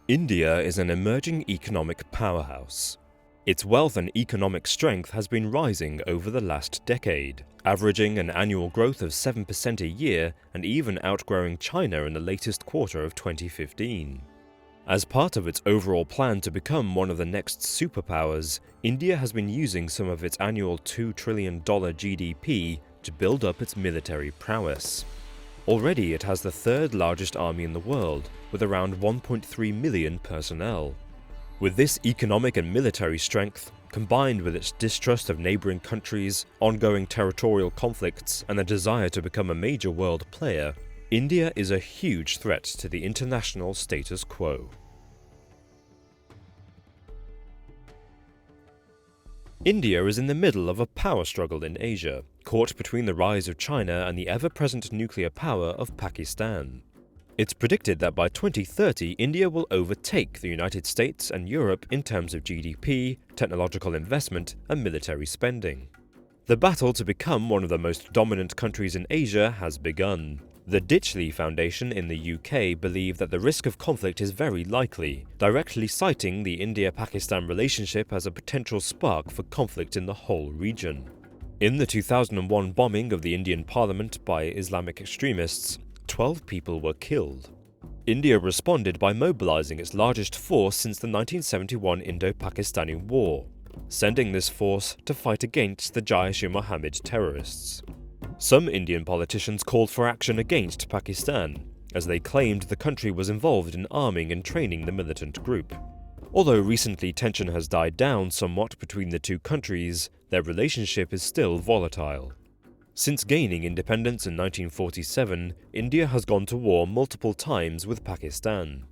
India is an emerging economic powerhouse. Its wealth and economic strength has been rising over the last decade, averaging an annual growth of 7% a year and even outgrowing China in the latest quarter of 2015. As part of its overall plan to become one of the next superpowers, India has been using some of its annual $2 trillion GDP to build up its military prowess. Already it has the third largest army in the world, with around 1.3 million personnel. With this economic and military strength, combined with its distrust of neighbouring countries, ongoing territorial conflicts, and a desire to become a major world player, India is a huge threat to the international status quo. India is in the middle of a power struggle in Asia, caught between the rise of China and the ever-present nuclear power of Pakistan. It's predicted that by 2030, India will overtake the United States and Europe in terms of GDP, technological investment, and military spending. The battle to become one of the most dominant countries in Asia has begun. The Ditchley Foundation in the UK believe that the risk of conflict is very likely, directly citing the India-Pakistan relationship as a potential spark for conflict in the whole region. In the 2001 bombing of the Indian Parliament by Islamic extremists, 12 people were killed. India responded by mobilizing its largest force since the 1971 Indo-Pakistani War, sending this force to fight against the Jaish-e-Mohammed terrorists. Some Indian politicians called for action against Pakistan, as they claimed the country was involved in arming and training the militant group. Although recently tension has died down somewhat between the two countries, their relationship is still volatile. Since gaining independence in 1947, India has gone to war multiple times with Pakistan.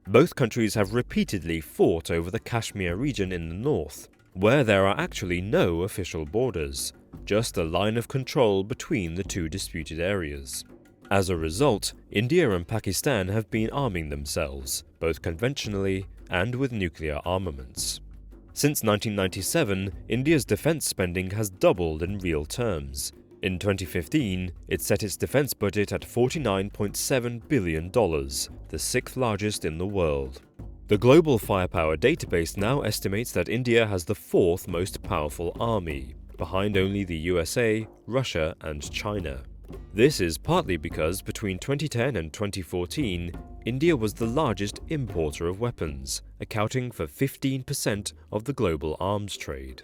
Both countries have repeatedly fought over the Kashmir region in the north, where there are actually no official borders, just a line of control between the two disputed areas. As a result, India and Pakistan have been arming themselves, both conventionally and with nuclear armaments. Since 1997, India's defense spending has doubled in real terms. In 2015, it set its defense budget at $49.7 billion, the sixth largest in the world. The Global Firepower database now estimates that India has the fourth most powerful army, behind only the USA, Russia, and China. This is partly because between 2010 and 2014, India was the largest importer of weapons, accounting for 15% of the global arms trade.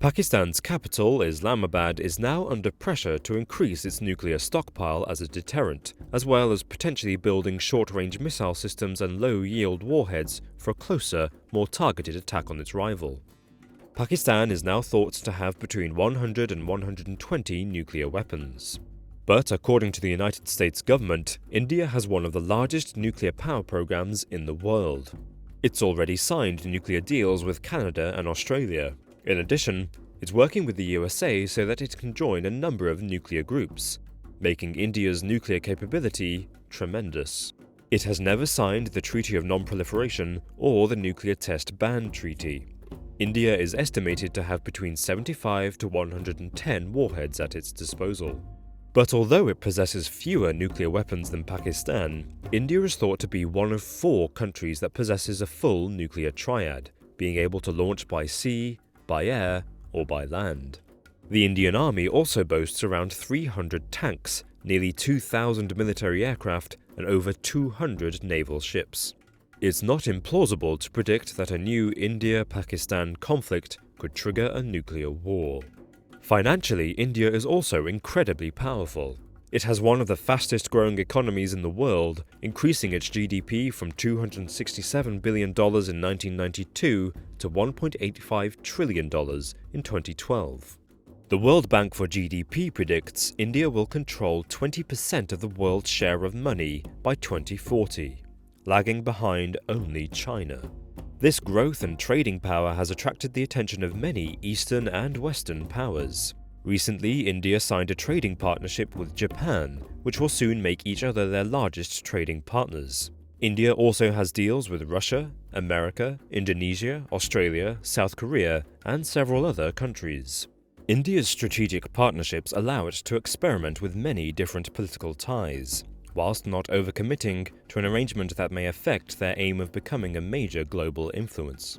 Pakistan's capital, Islamabad, is now under pressure to increase its nuclear stockpile as a deterrent, as well as potentially building short-range missile systems and low-yield warheads for a closer, more targeted attack on its rival. Pakistan is now thought to have between 100 and 120 nuclear weapons. But according to the United States government, India has one of the largest nuclear power programs in the world. It's already signed nuclear deals with Canada and Australia. In addition, it's working with the USA so that it can join a number of nuclear groups, making India's nuclear capability tremendous. It has never signed the Treaty of Non-Proliferation or the Nuclear Test Ban Treaty. India is estimated to have between 75 to 110 warheads at its disposal. But although it possesses fewer nuclear weapons than Pakistan, India is thought to be one of 4 countries that possesses a full nuclear triad, being able to launch by sea, by air, or by land. The Indian Army also boasts around 300 tanks, nearly 2,000 military aircraft, and over 200 naval ships. It's not implausible to predict that a new India-Pakistan conflict could trigger a nuclear war. Financially, India is also incredibly powerful. It has one of the fastest-growing economies in the world, increasing its GDP from $267 billion in 1992 to $1.85 trillion in 2012. The World Bank for GDP predicts India will control 20% of the world's share of money by 2040, lagging behind only China. This growth and trading power has attracted the attention of many Eastern and Western powers. Recently, India signed a trading partnership with Japan, which will soon make each other their largest trading partners. India also has deals with Russia, America, Indonesia, Australia, South Korea, and several other countries. India's strategic partnerships allow it to experiment with many different political ties. whilst not overcommitting to an arrangement that may affect their aim of becoming a major global influence.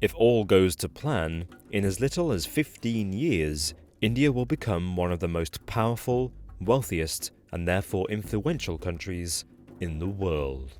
If all goes to plan, in as little as 15 years, India will become one of the most powerful, wealthiest, and therefore influential countries in the world.